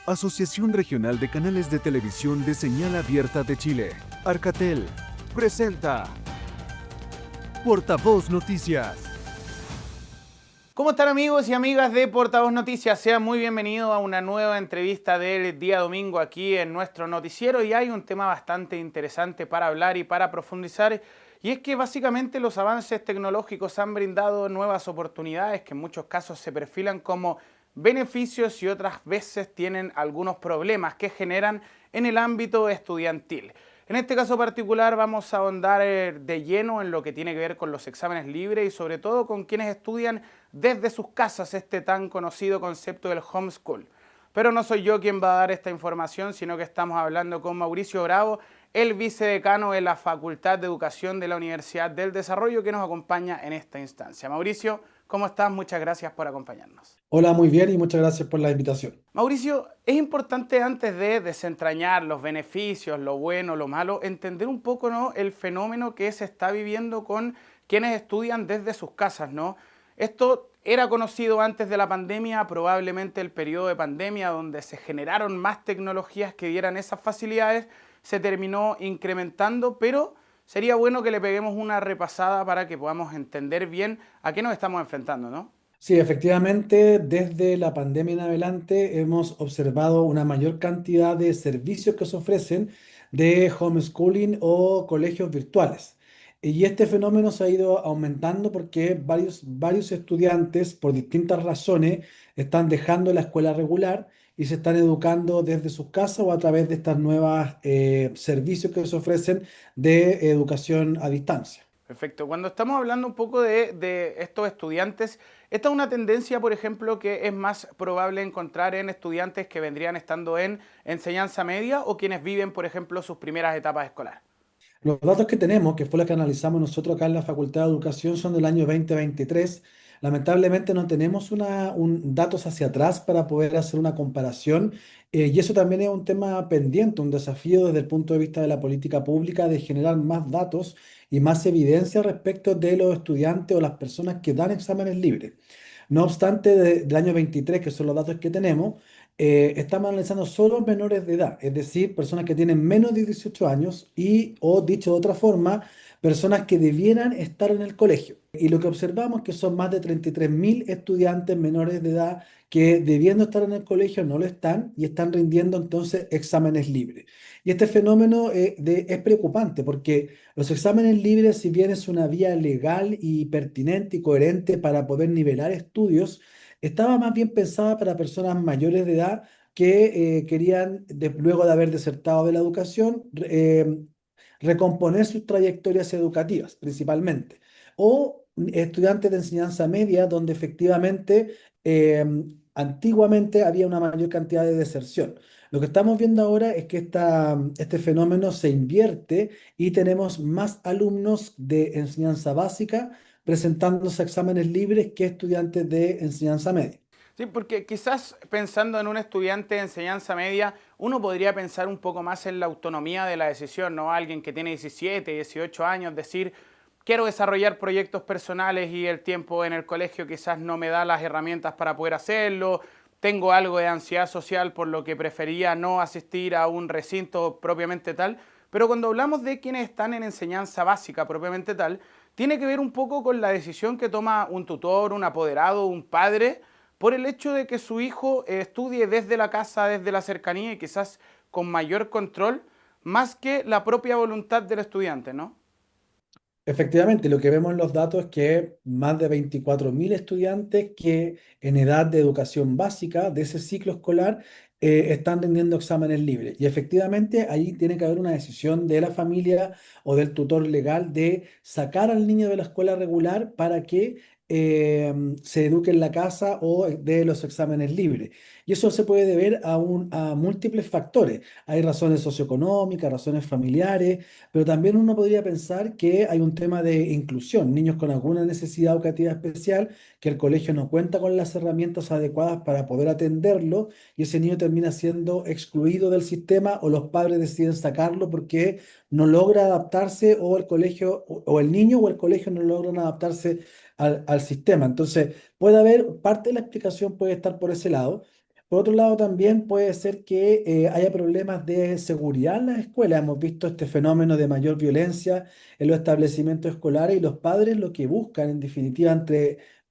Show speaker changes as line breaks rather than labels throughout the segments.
Asociación Regional de Canales de Televisión de Señal Abierta de Chile, Arcatel, presenta Portavoz Noticias.
¿Cómo están amigos y amigas de Portavoz Noticias? Sean muy bienvenidos a una nueva entrevista del día domingo aquí en nuestro noticiero y hay un tema bastante interesante para hablar y para profundizar y es que básicamente los avances tecnológicos han brindado nuevas oportunidades que en muchos casos se perfilan como beneficios y otras veces tienen algunos problemas que generan en el ámbito estudiantil. En este caso particular vamos a ahondar de lleno en lo que tiene que ver con los exámenes libres y sobre todo con quienes estudian desde sus casas este tan conocido concepto del homeschool. Pero no soy yo quien va a dar esta información, sino que estamos hablando con Mauricio Bravo, el vicedecano de la Facultad de Educación de la Universidad del Desarrollo, que nos acompaña en esta instancia. Mauricio, ¿cómo estás? Muchas gracias por acompañarnos.
Hola, muy bien y muchas gracias por la invitación.
Mauricio, es importante antes de desentrañar los beneficios, lo bueno, lo malo, entender un poco, ¿no?, el fenómeno que se está viviendo con quienes estudian desde sus casas, ¿no? Esto era conocido antes de la pandemia, probablemente el periodo de pandemia donde se generaron más tecnologías que dieran esas facilidades, se terminó incrementando, pero sería bueno que le peguemos una repasada para que podamos entender bien a qué nos estamos enfrentando, ¿no?
Sí, efectivamente, desde la pandemia en adelante hemos observado una mayor cantidad de servicios que se ofrecen de homeschooling o colegios virtuales. Y este fenómeno se ha ido aumentando porque varios estudiantes, por distintas razones, están dejando la escuela regular y se están educando desde sus casas o a través de estas nuevas servicios que se ofrecen de educación a distancia.
Perfecto. Cuando estamos hablando un poco de estos estudiantes, esta es una tendencia, por ejemplo, que es más probable encontrar en estudiantes que vendrían estando en enseñanza media o quienes viven, por ejemplo, sus primeras etapas escolares.
Los datos que tenemos, que fue lo que analizamos nosotros acá en la Facultad de Educación, son del año 2023. Lamentablemente no tenemos datos hacia atrás para poder hacer una comparación, y eso también es un tema pendiente, un desafío desde el punto de vista de la política pública de generar más datos y más evidencia respecto de los estudiantes o las personas que dan exámenes libres. No obstante, del año 23, que son los datos que tenemos, estamos analizando solo menores de edad, es decir, personas que tienen menos de 18 años y, o dicho de otra forma, personas que debieran estar en el colegio. Y lo que observamos es que son más de 33.000 estudiantes menores de edad que debiendo estar en el colegio no lo están y están rindiendo entonces exámenes libres. Y este fenómeno es preocupante porque los exámenes libres, si bien es una vía legal y pertinente y coherente para poder nivelar estudios, estaba más bien pensada para personas mayores de edad que querían, luego de haber desertado de la educación, recomponer sus trayectorias educativas principalmente. O estudiantes de enseñanza media, donde efectivamente antiguamente había una mayor cantidad de deserción. Lo que estamos viendo ahora es que este fenómeno se invierte y tenemos más alumnos de enseñanza básica presentándose exámenes libres que estudiantes de enseñanza media.
Sí, porque quizás pensando en un estudiante de enseñanza media, uno podría pensar un poco más en la autonomía de la decisión, ¿no? Alguien que tiene 17, 18 años, decir, quiero desarrollar proyectos personales y el tiempo en el colegio quizás no me da las herramientas para poder hacerlo, tengo algo de ansiedad social por lo que prefería no asistir a un recinto propiamente tal, pero cuando hablamos de quienes están en enseñanza básica propiamente tal, tiene que ver un poco con la decisión que toma un tutor, un apoderado, un padre, por el hecho de que su hijo estudie desde la casa, desde la cercanía y quizás con mayor control, más que la propia voluntad del estudiante, ¿no?
Efectivamente, lo que vemos en los datos es que más de 24.000 estudiantes que en edad de educación básica de ese ciclo escolar están rindiendo exámenes libres. Y efectivamente ahí tiene que haber una decisión de la familia o del tutor legal de sacar al niño de la escuela regular para que se eduque en la casa o de los exámenes libres. Y eso se puede deber a múltiples factores. Hay razones socioeconómicas, razones familiares, pero también uno podría pensar que hay un tema de inclusión, niños con alguna necesidad educativa especial, que el colegio no cuenta con las herramientas adecuadas para poder atenderlo y ese niño termina siendo excluido del sistema o los padres deciden sacarlo porque no logra adaptarse o el colegio o el niño o el colegio no logran adaptarse al sistema. Entonces, puede haber parte de la explicación puede estar por ese lado. Por otro lado, también puede ser que haya problemas de seguridad en las escuelas. Hemos visto este fenómeno de mayor violencia en los establecimientos escolares y los padres lo que buscan, en definitiva,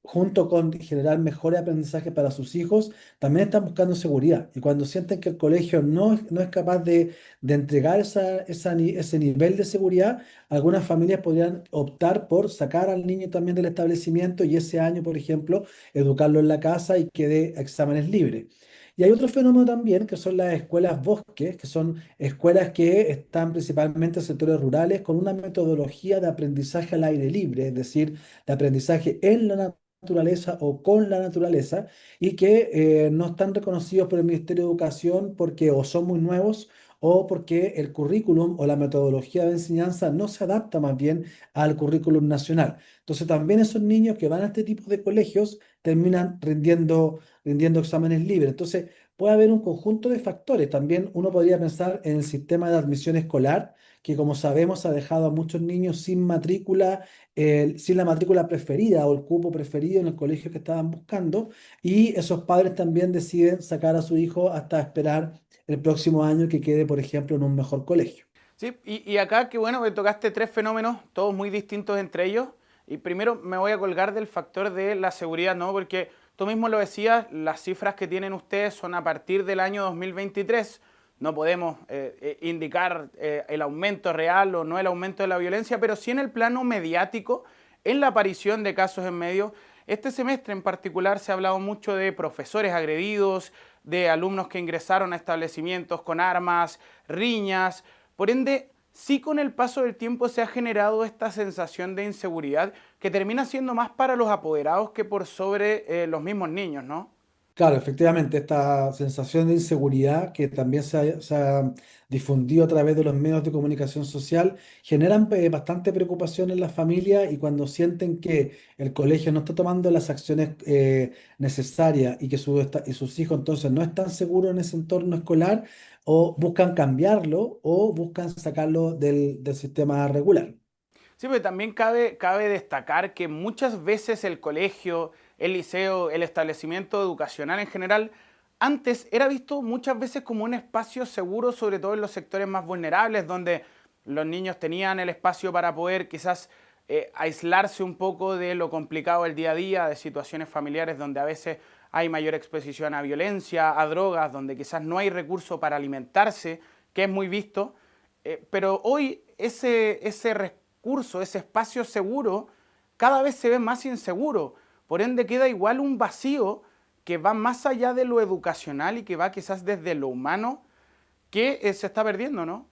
junto con generar mejores aprendizaje para sus hijos, también están buscando seguridad. Y cuando sienten que el colegio no es capaz de entregar ese nivel de seguridad, algunas familias podrían optar por sacar al niño también del establecimiento y ese año, por ejemplo, educarlo en la casa y que dé exámenes libres. Y hay otro fenómeno también que son las escuelas bosques, que son escuelas que están principalmente en sectores rurales con una metodología de aprendizaje al aire libre, es decir, de aprendizaje en la naturaleza o con la naturaleza y que no están reconocidos por el Ministerio de Educación porque o son muy nuevos o porque el currículum o la metodología de enseñanza no se adapta más bien al currículum nacional. Entonces también esos niños que van a este tipo de colegios terminan rindiendo exámenes libres. Entonces, puede haber un conjunto de factores. También uno podría pensar en el sistema de admisión escolar, que como sabemos ha dejado a muchos niños sin matrícula, sin la matrícula preferida o el cupo preferido en el colegio que estaban buscando, y esos padres también deciden sacar a su hijo hasta esperar el próximo año que quede, por ejemplo, en un mejor colegio.
Sí, y acá, que bueno, que tocaste tres fenómenos, todos muy distintos entre ellos. Y primero me voy a colgar del factor de la seguridad, ¿no? Porque tú mismo lo decías, las cifras que tienen ustedes son a partir del año 2023. No podemos indicar el aumento real o no el aumento de la violencia, pero sí en el plano mediático, en la aparición de casos en medios. Este semestre en particular se ha hablado mucho de profesores agredidos, de alumnos que ingresaron a establecimientos con armas, riñas. Por ende, sí con el paso del tiempo se ha generado esta sensación de inseguridad que termina siendo más para los apoderados que por sobre los mismos niños, ¿no?
Claro, efectivamente, esta sensación de inseguridad que también se ha difundido a través de los medios de comunicación social generan bastante preocupación en las familias y cuando sienten que el colegio no está tomando las acciones necesarias y que y sus hijos entonces no están seguros en ese entorno escolar o buscan cambiarlo o buscan sacarlo del sistema regular.
Sí, pero también cabe destacar que muchas veces el colegio, el liceo, el establecimiento educacional en general, antes era visto muchas veces como un espacio seguro, sobre todo en los sectores más vulnerables, donde los niños tenían el espacio para poder quizás aislarse un poco de lo complicado del día a día, de situaciones familiares donde a veces hay mayor exposición a violencia, a drogas, donde quizás no hay recurso para alimentarse, que es muy visto. Pero hoy ese recurso, ese espacio seguro, cada vez se ve más inseguro. Por ende queda igual un vacío que va más allá de lo educacional y que va quizás desde lo humano que se está perdiendo, ¿no?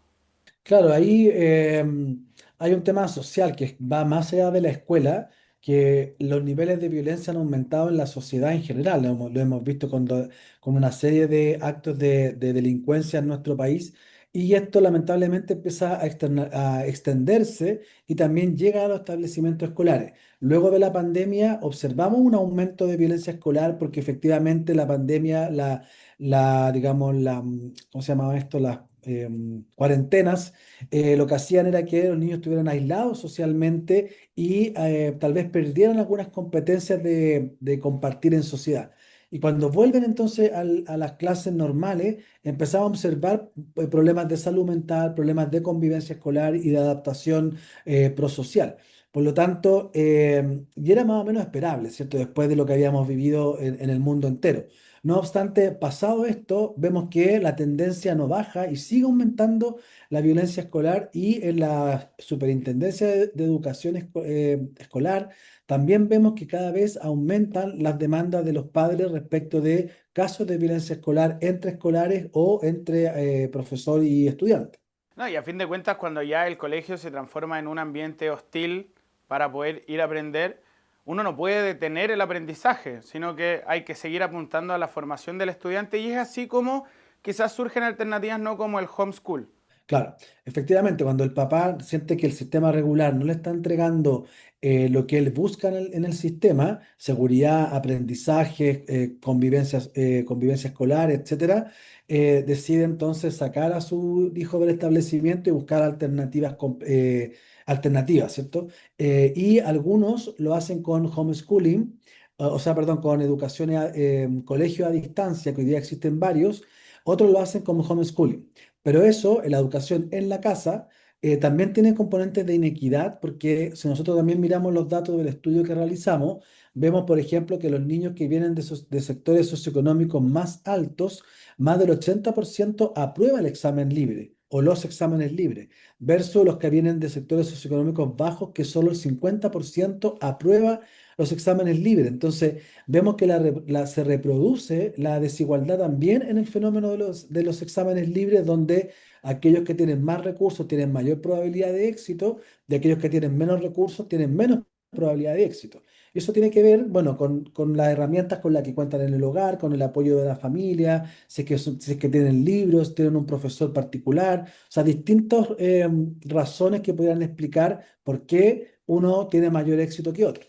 Claro, ahí hay un tema social que va más allá de la escuela, que los niveles de violencia han aumentado en la sociedad en general. Lo hemos visto con una serie de actos de delincuencia en nuestro país y esto lamentablemente empieza a extenderse y también llega a los establecimientos escolares. Luego de la pandemia observamos un aumento de violencia escolar porque efectivamente la pandemia, digamos, ¿cómo se llamaba esto? Las cuarentenas lo que hacían era que los niños estuvieran aislados socialmente y tal vez perdieran algunas competencias de compartir en sociedad. Y cuando vuelven entonces a las clases normales, empezamos a observar problemas de salud mental, problemas de convivencia escolar y de adaptación prosocial. Por lo tanto, y era más o menos esperable, ¿cierto? Después de lo que habíamos vivido en el mundo entero. No obstante, pasado esto, vemos que la tendencia no baja y sigue aumentando la violencia escolar y en la Superintendencia de Educación Escolar también vemos que cada vez aumentan las demandas de los padres respecto de casos de violencia escolar entre escolares o entre profesor y estudiante.
No, y a fin de cuentas, cuando ya el colegio se transforma en un ambiente hostil para poder ir a aprender, uno no puede detener el aprendizaje, sino que hay que seguir apuntando a la formación del estudiante y es así como quizás surgen alternativas no como el homeschool.
Claro, efectivamente, cuando el papá siente que el sistema regular no le está entregando lo que él busca en el sistema, seguridad, aprendizaje, convivencia escolar, etcétera, decide entonces sacar a su hijo del establecimiento y buscar alternativas, ¿cierto? Y algunos lo hacen con homeschooling, o sea, perdón, con educación, colegio a distancia, que hoy día existen varios, otros lo hacen como homeschooling. Pero eso, en la educación en la casa, también tiene componentes de inequidad, porque si nosotros también miramos los datos del estudio que realizamos, vemos, por ejemplo, que los niños que vienen de sectores socioeconómicos más altos, más del 80% aprueba el examen libre o los exámenes libres, versus los que vienen de sectores socioeconómicos bajos, que solo el 50% aprueba los exámenes libres. Entonces, vemos que se reproduce la desigualdad también en el fenómeno de los exámenes libres, donde aquellos que tienen más recursos tienen mayor probabilidad de éxito, y aquellos que tienen menos recursos tienen menos probabilidad de éxito. Y eso tiene que ver, bueno, con las herramientas con las que cuentan en el hogar, con el apoyo de la familia, si es que tienen libros, tienen un profesor particular, o sea, distintas razones que pudieran explicar por qué uno tiene mayor éxito que otro.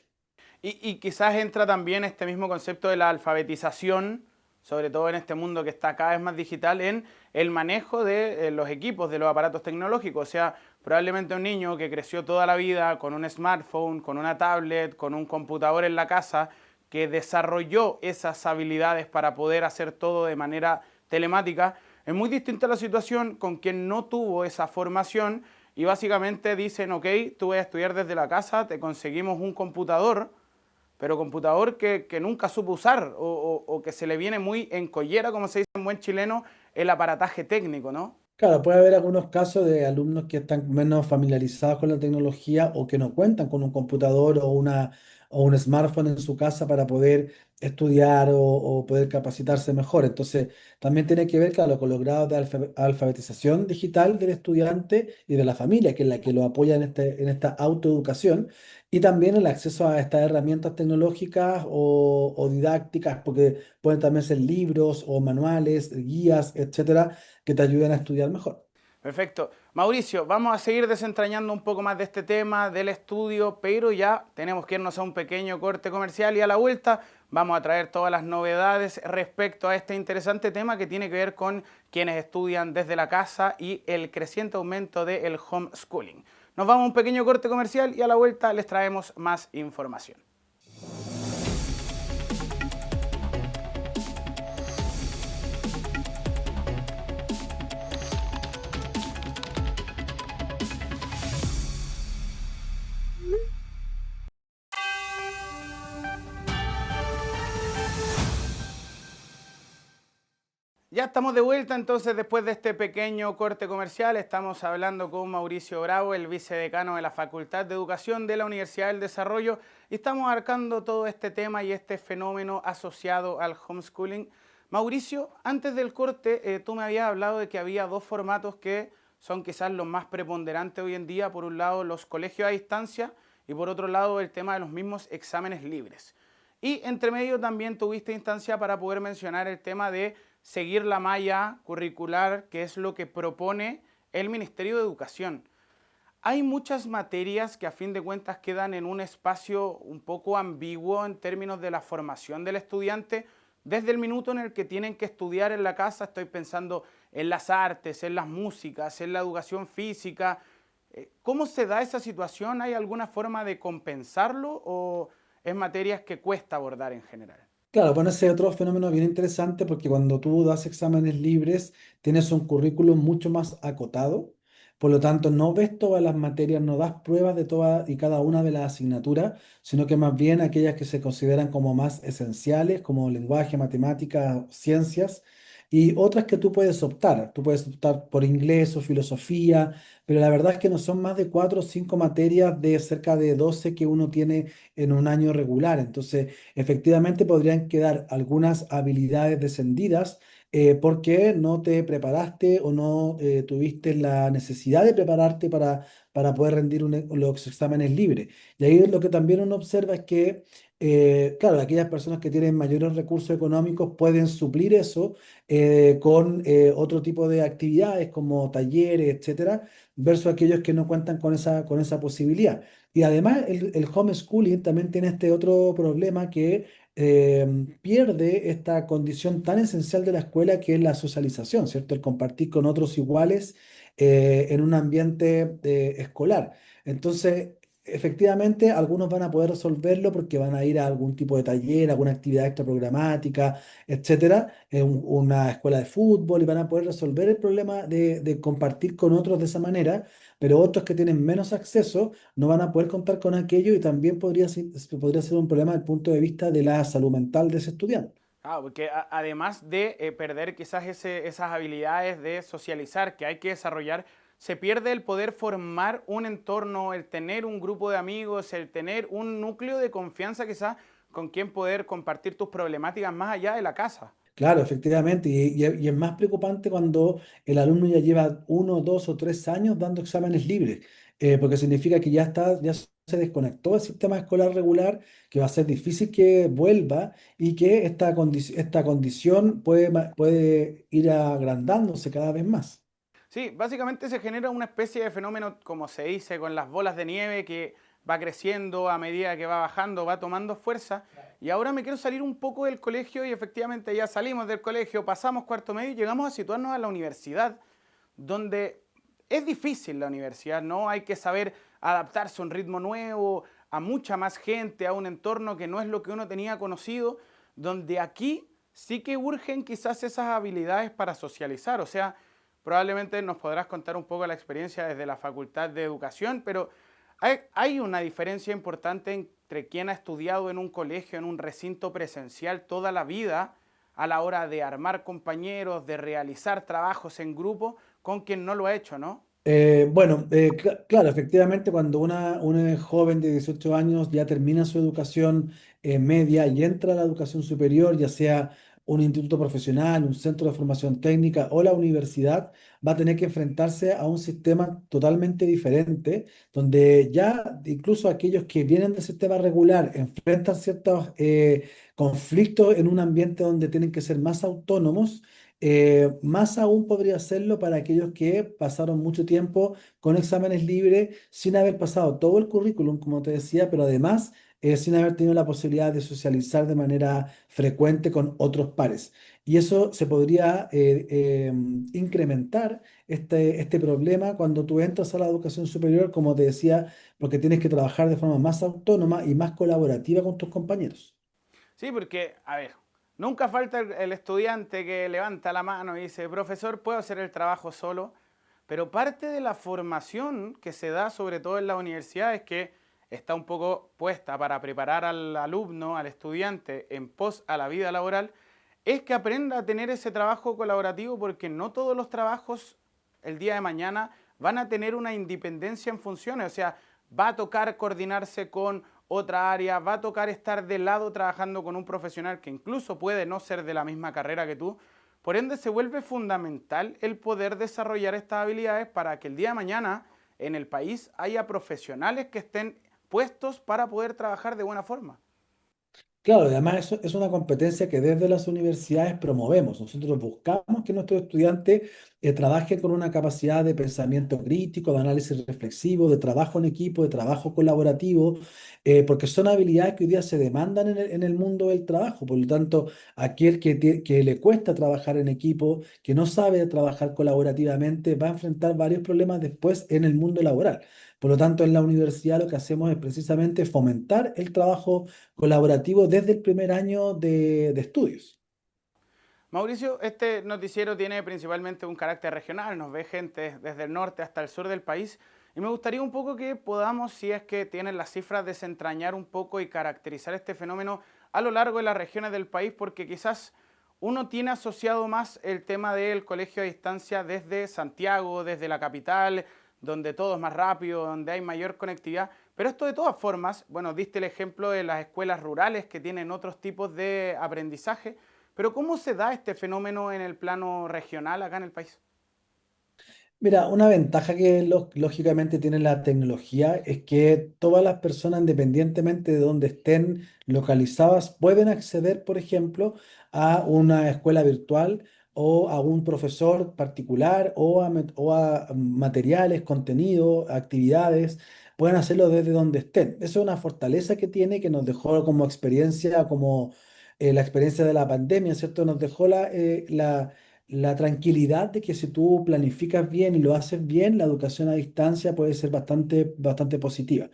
Y quizás entra también este mismo concepto de la alfabetización, sobre todo en este mundo que está cada vez más digital, en el manejo de los equipos, de los aparatos tecnológicos. O sea, probablemente un niño que creció toda la vida con un smartphone, con una tablet, con un computador en la casa, que desarrolló esas habilidades para poder hacer todo de manera telemática, es muy distinta la situación con quien no tuvo esa formación y básicamente dicen, ok, tú vas a estudiar desde la casa, te conseguimos un computador, pero computador que nunca supo usar o que se le viene muy en collera, como se dice en buen chileno, el aparataje técnico, ¿no?
Claro, puede haber algunos casos de alumnos que están menos familiarizados con la tecnología o que no cuentan con un computador o un smartphone en su casa para poder estudiar o poder capacitarse mejor. Entonces, también tiene que ver, claro, con los grados de alfabetización digital del estudiante y de la familia, que es la que lo apoya en esta autoeducación, y también el acceso a estas herramientas tecnológicas o didácticas, porque pueden también ser libros o manuales, guías, etcétera, que te ayuden a estudiar mejor.
Perfecto. Mauricio, vamos a seguir desentrañando un poco más de este tema, del estudio, pero ya tenemos que irnos a un pequeño corte comercial y a la vuelta vamos a traer todas las novedades respecto a este interesante tema que tiene que ver con quienes estudian desde la casa y el creciente aumento del homeschooling. Nos vamos a un pequeño corte comercial y a la vuelta les traemos más información. Ya estamos de vuelta entonces después de este pequeño corte comercial. Estamos hablando con Mauricio Bravo, el vicedecano de la Facultad de Educación de la Universidad del Desarrollo, y estamos abarcando todo este tema y este fenómeno asociado al homeschooling. Mauricio, antes del corte tú me habías hablado de que había dos formatos que son quizás los más preponderantes hoy en día. Por un lado, los colegios a distancia y por otro lado, el tema de los mismos exámenes libres. Y entre medio también tuviste instancia para poder mencionar el tema de seguir la malla curricular, que es lo que propone el Ministerio de Educación. Hay muchas materias que a fin de cuentas quedan en un espacio un poco ambiguo en términos de la formación del estudiante. Desde el minuto en el que tienen que estudiar en la casa, estoy pensando en las artes, en las músicas, en la educación física. ¿Cómo se da esa situación? ¿Hay alguna forma de compensarlo o es materias que cuesta abordar en general?
Claro, bueno, ese es otro fenómeno bien interesante porque cuando tú das exámenes libres tienes un currículum mucho más acotado, por lo tanto no ves todas las materias, no das pruebas de todas y cada una de las asignaturas, sino que más bien aquellas que se consideran como más esenciales, como lenguaje, matemáticas, ciencias, y otras que tú puedes optar por inglés o filosofía, pero la verdad es que no son más de 4 o 5 materias de cerca de 12 que uno tiene en un año regular. Entonces, efectivamente podrían quedar algunas habilidades descendidas porque no te preparaste o no tuviste la necesidad de prepararte para poder rendir los exámenes libres. Y ahí lo que también uno observa es que, claro, aquellas personas que tienen mayores recursos económicos pueden suplir eso con otro tipo de actividades como talleres, etcétera, versus aquellos que no cuentan con esa posibilidad. Y además el homeschooling también tiene este otro problema que pierde esta condición tan esencial de la escuela, que es la socialización, ¿cierto? El compartir con otros iguales en un ambiente escolar. Entonces, efectivamente, algunos van a poder resolverlo porque van a ir a algún tipo de taller, alguna actividad extra programática, etcétera, en una escuela de fútbol y van a poder resolver el problema de compartir con otros de esa manera, pero otros que tienen menos acceso no van a poder contar con aquello y también podría ser un problema desde el punto de vista de la salud mental de ese estudiante.
Ah, porque además de perder quizás esas habilidades de socializar que hay que desarrollar, se pierde el poder formar un entorno, el tener un grupo de amigos, el tener un núcleo de confianza quizás con quien poder compartir tus problemáticas más allá de la casa.
Claro, efectivamente, y es más preocupante cuando el alumno ya lleva 1, 2 o 3 años dando exámenes libres, porque significa que ya se desconectó del sistema escolar regular, que va a ser difícil que vuelva y que esta condición puede ir agrandándose cada vez más.
Sí, básicamente se genera una especie de fenómeno, como se dice, con las bolas de nieve que va creciendo a medida que va bajando, va tomando fuerza. Y ahora me quiero salir un poco del colegio y efectivamente ya salimos del colegio, pasamos cuarto medio y llegamos a situarnos a la universidad, donde es difícil la universidad, ¿no? Hay que saber adaptarse a un ritmo nuevo, a mucha más gente, a un entorno que no es lo que uno tenía conocido, donde aquí sí que urgen quizás esas habilidades para socializar. O sea, probablemente nos podrás contar un poco la experiencia desde la Facultad de Educación, pero hay una diferencia importante entre quien ha estudiado en un colegio, en un recinto presencial toda la vida, a la hora de armar compañeros, de realizar trabajos en grupo, con quien no lo ha hecho, ¿no?
Bueno, claro, efectivamente, cuando una joven de 18 años ya termina su educación media y entra a la educación superior, ya sea un instituto profesional, un centro de formación técnica o la universidad, va a tener que enfrentarse a un sistema totalmente diferente, donde ya incluso aquellos que vienen del sistema regular enfrentan ciertos conflictos en un ambiente donde tienen que ser más autónomos. Más aún podría hacerlo para aquellos que pasaron mucho tiempo con exámenes libres sin haber pasado todo el currículum, como te decía, pero además sin haber tenido la posibilidad de socializar de manera frecuente con otros pares. Y eso se podría incrementar este problema cuando tú entras a la educación superior, como te decía, porque tienes que trabajar de forma más autónoma y más colaborativa con tus compañeros.
Sí, porque, a ver, nunca falta el estudiante que levanta la mano y dice, profesor, puedo hacer el trabajo solo, pero parte de la formación que se da, sobre todo en la universidad, es que está un poco puesta para preparar al alumno, al estudiante, en pos a la vida laboral, es que aprenda a tener ese trabajo colaborativo porque no todos los trabajos el día de mañana van a tener una independencia en funciones, o sea, va a tocar coordinarse con otra área, va a tocar estar de lado trabajando con un profesional que incluso puede no ser de la misma carrera que tú. Por ende, se vuelve fundamental el poder desarrollar estas habilidades para que el día de mañana en el país haya profesionales que estén puestos para poder trabajar de buena forma.
Claro, y además eso es una competencia que desde las universidades promovemos. Nosotros buscamos que nuestros estudiantes trabajen con una capacidad de pensamiento crítico, de análisis reflexivo, de trabajo en equipo, de trabajo colaborativo, porque son habilidades que hoy día se demandan en el mundo del trabajo. Por lo tanto, aquel que le cuesta trabajar en equipo, que no sabe trabajar colaborativamente, va a enfrentar varios problemas después en el mundo laboral. Por lo tanto, en la universidad lo que hacemos es precisamente fomentar el trabajo colaborativo desde el primer año de estudios.
Mauricio, este noticiero tiene principalmente un carácter regional, nos ve gente desde el norte hasta el sur del país y me gustaría un poco que podamos, si es que tienen las cifras, desentrañar un poco y caracterizar este fenómeno a lo largo de las regiones del país porque quizás uno tiene asociado más el tema del colegio a distancia desde Santiago, desde la capital, donde todo es más rápido, donde hay mayor conectividad, pero esto de todas formas, bueno, diste el ejemplo de las escuelas rurales que tienen otros tipos de aprendizaje, pero ¿cómo se da este fenómeno en el plano regional acá en el país?
Mira, una ventaja que lógicamente tiene la tecnología es que todas las personas, independientemente de donde estén localizadas, pueden acceder, por ejemplo, a una escuela virtual o a un profesor particular o a materiales, contenido, actividades. Pueden hacerlo desde donde estén. Eso es una fortaleza que tiene, que nos dejó como experiencia, como la experiencia de la pandemia, ¿cierto? Nos dejó la tranquilidad de que si tú planificas bien y lo haces bien, la educación a distancia puede ser bastante positiva.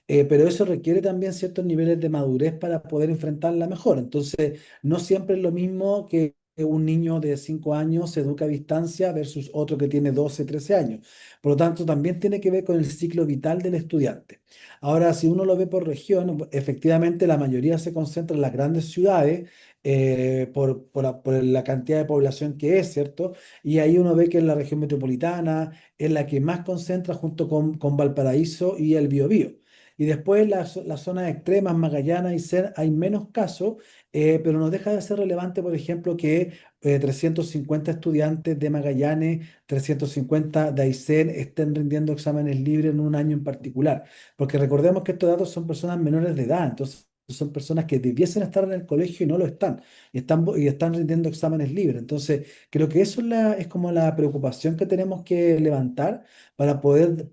Pero eso requiere también ciertos niveles de madurez para poder enfrentarla mejor. Entonces, no siempre es lo mismo que un niño de 5 años se educa a distancia versus otro que tiene 12, 13 años. Por lo tanto, también tiene que ver con el ciclo vital del estudiante. Ahora, si uno lo ve por región, efectivamente la mayoría se concentra en las grandes ciudades. Por la cantidad de población que es, ¿cierto? Y ahí uno ve que en la región metropolitana es la que más concentra junto con Valparaíso y el Biobío. Y después las zonas extremas, Magallanes y Sen, hay menos casos, pero no deja de ser relevante, por ejemplo, que 350 estudiantes de Magallanes, 350 de Aysén estén rindiendo exámenes libres en un año en particular. Porque recordemos que estos datos son personas menores de edad, entonces son personas que debiesen estar en el colegio y no lo están, y están rindiendo exámenes libres. Entonces, creo que eso es como la preocupación que tenemos que levantar para poder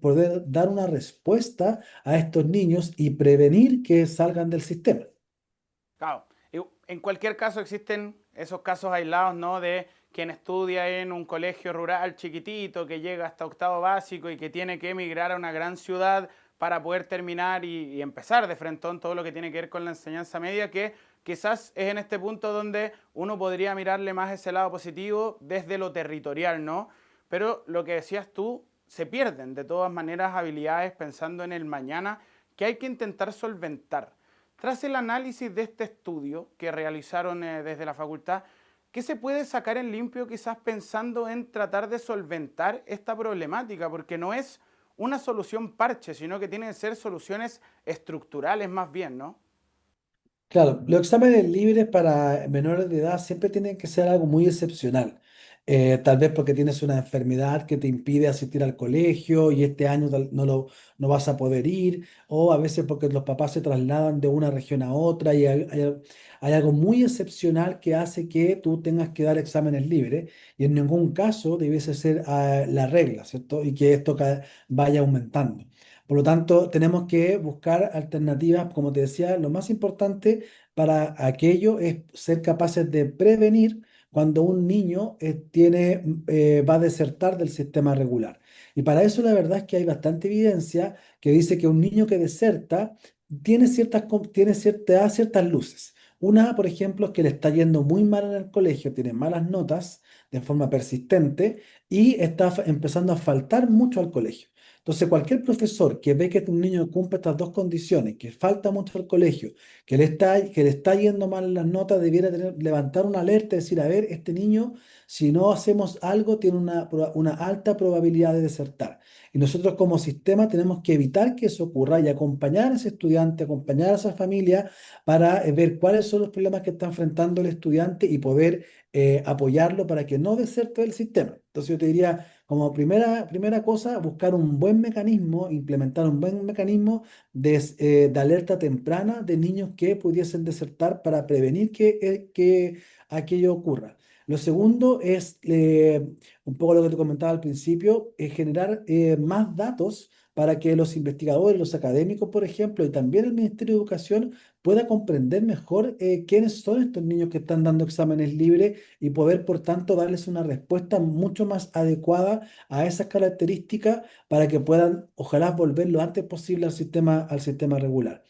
dar una respuesta a estos niños y prevenir que salgan del sistema.
Claro. En cualquier caso existen esos casos aislados, ¿no? De quien estudia en un colegio rural chiquitito, que llega hasta octavo básico y que tiene que emigrar a una gran ciudad para poder terminar y empezar de frentón todo lo que tiene que ver con la enseñanza media, que quizás es en este punto donde uno podría mirarle más ese lado positivo desde lo territorial, ¿no? Pero lo que decías tú, se pierden de todas maneras habilidades pensando en el mañana que hay que intentar solventar. Tras el análisis de este estudio que realizaron desde la facultad, ¿qué se puede sacar en limpio quizás pensando en tratar de solventar esta problemática? Porque no es una solución parche, sino que tienen que ser soluciones estructurales más bien, ¿no?
Claro, los exámenes libres para menores de edad siempre tienen que ser algo muy excepcional. Tal vez porque tienes una enfermedad que te impide asistir al colegio y este año no vas a poder ir, o a veces porque los papás se trasladan de una región a otra y hay algo muy excepcional que hace que tú tengas que dar exámenes libres y en ningún caso debiese ser la regla, ¿cierto? Y que esto vaya aumentando. Por lo tanto, tenemos que buscar alternativas, como te decía, lo más importante para aquello es ser capaces de prevenir cuando un niño va a desertar del sistema regular. Y para eso la verdad es que hay bastante evidencia que dice que un niño que deserta te da ciertas luces. Una, por ejemplo, es que le está yendo muy mal en el colegio, tiene malas notas de forma persistente y está empezando a faltar mucho al colegio. Entonces, cualquier profesor que ve que un niño cumple estas dos condiciones, que falta mucho al colegio, que le está yendo mal en las notas, debiera levantar una alerta y decir, a ver, este niño, si no hacemos algo, tiene una alta probabilidad de desertar. Y nosotros como sistema tenemos que evitar que eso ocurra y acompañar a ese estudiante, acompañar a esa familia para ver cuáles son los problemas que está enfrentando el estudiante y poder apoyarlo para que no deserte del sistema. Entonces yo te diría, como primera cosa, buscar un buen mecanismo, implementar un buen mecanismo de alerta temprana de niños que pudiesen desertar para prevenir que aquello ocurra. Lo segundo es, un poco lo que te comentaba al principio, es generar más datos para que los investigadores, los académicos, por ejemplo, y también el Ministerio de Educación pueda comprender mejor quiénes son estos niños que están dando exámenes libres y poder, por tanto, darles una respuesta mucho más adecuada a esas características para que puedan, ojalá, volver lo antes posible al sistema regular.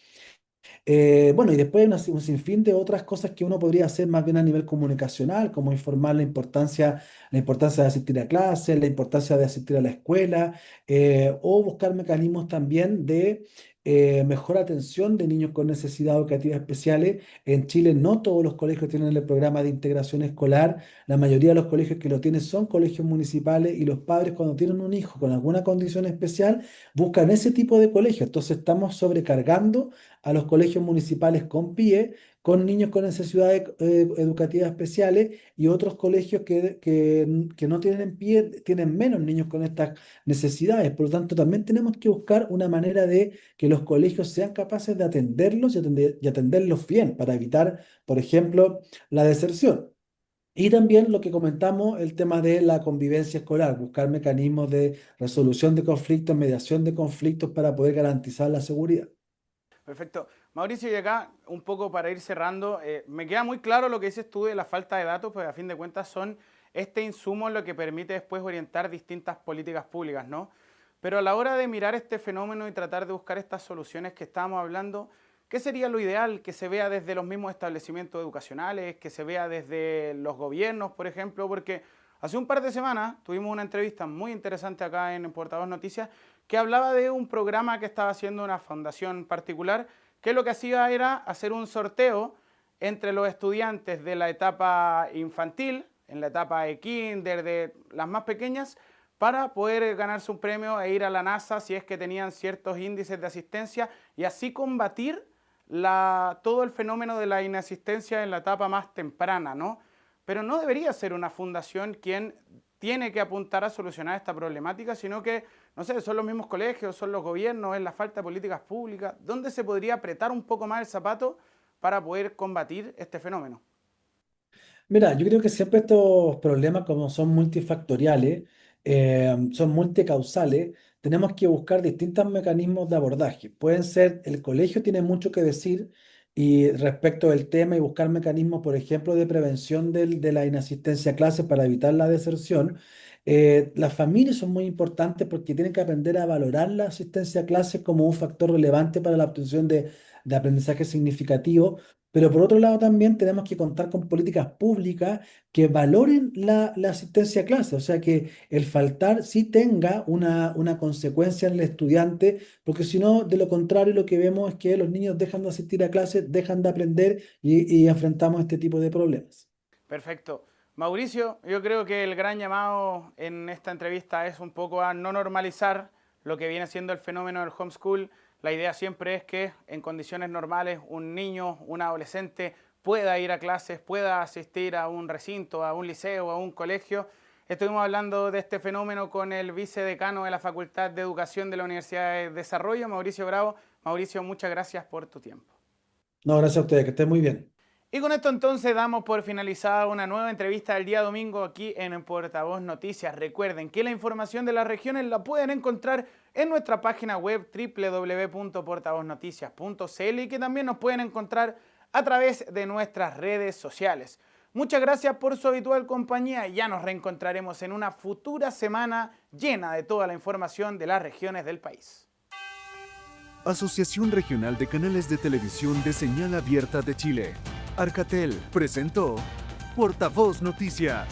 Bueno, y después hay un sinfín de otras cosas que uno podría hacer más bien a nivel comunicacional, como informar la importancia de asistir a clases, la importancia de asistir a la escuela, o buscar mecanismos también de mejor atención de niños con necesidades educativas especiales. En Chile no todos los colegios tienen el programa de integración escolar, la mayoría de los colegios que lo tienen son colegios municipales y los padres cuando tienen un hijo con alguna condición especial buscan ese tipo de colegios. Entonces estamos sobrecargando a los colegios municipales con PIE, con niños con necesidades educativas especiales y otros colegios que no tienen PIE, tienen menos niños con estas necesidades. Por lo tanto, también tenemos que buscar una manera de que los colegios sean capaces de atenderlos y atenderlos bien para evitar, por ejemplo, la deserción. Y también lo que comentamos, el tema de la convivencia escolar, buscar mecanismos de resolución de conflictos, mediación de conflictos para poder garantizar la seguridad.
Perfecto. Mauricio, y acá, un poco para ir cerrando, me queda muy claro lo que dices tú de la falta de datos, pues a fin de cuentas son este insumo es lo que permite después orientar distintas políticas públicas, ¿no? Pero a la hora de mirar este fenómeno y tratar de buscar estas soluciones que estábamos hablando, ¿qué sería lo ideal? Que se vea desde los mismos establecimientos educacionales, que se vea desde los gobiernos, por ejemplo, porque hace un par de semanas tuvimos una entrevista muy interesante acá en Portavoz Noticias que hablaba de un programa que estaba haciendo una fundación particular, que lo que hacía era hacer un sorteo entre los estudiantes de la etapa infantil, en la etapa de kinder, de las más pequeñas, para poder ganarse un premio e ir a la NASA si es que tenían ciertos índices de asistencia y así combatir todo el fenómeno de la inasistencia en la etapa más temprana, ¿no? Pero no debería ser una fundación quien tiene que apuntar a solucionar esta problemática, sino que, no sé, son los mismos colegios, son los gobiernos, es la falta de políticas públicas. ¿Dónde se podría apretar un poco más el zapato para poder combatir este fenómeno?
Mira, yo creo que siempre estos problemas, como son multifactoriales, son multicausales, tenemos que buscar distintos mecanismos de abordaje. Pueden ser, el colegio tiene mucho que decir y respecto del tema y buscar mecanismos, por ejemplo, de prevención de la inasistencia a clases para evitar la deserción. Las familias son muy importantes porque tienen que aprender a valorar la asistencia a clases como un factor relevante para la obtención de aprendizaje significativo. Pero por otro lado también tenemos que contar con políticas públicas que valoren la asistencia a clase, o sea que el faltar sí tenga una consecuencia en el estudiante, porque si no, de lo contrario, lo que vemos es que los niños dejan de asistir a clases, dejan de aprender y enfrentamos este tipo de problemas.
Perfecto. Mauricio, yo creo que el gran llamado en esta entrevista es un poco a no normalizar lo que viene siendo el fenómeno del homeschool. La idea siempre es que en condiciones normales un niño, un adolescente pueda ir a clases, pueda asistir a un recinto, a un liceo, a un colegio. Estuvimos hablando de este fenómeno con el vicedecano de la Facultad de Educación de la Universidad de Desarrollo, Mauricio Bravo. Mauricio, muchas gracias por tu tiempo.
No, gracias a ustedes, que estén muy bien.
Y con esto entonces damos por finalizada una nueva entrevista del día domingo aquí en Portavoz Noticias. Recuerden que la información de las regiones la pueden encontrar en nuestra página web www.portavoznoticias.cl y que también nos pueden encontrar a través de nuestras redes sociales. Muchas gracias por su habitual compañía y ya nos reencontraremos en una futura semana llena de toda la información de las regiones del país.
Asociación Regional de Canales de Televisión de Señal Abierta de Chile. Arcatel presentó Portavoz Noticias.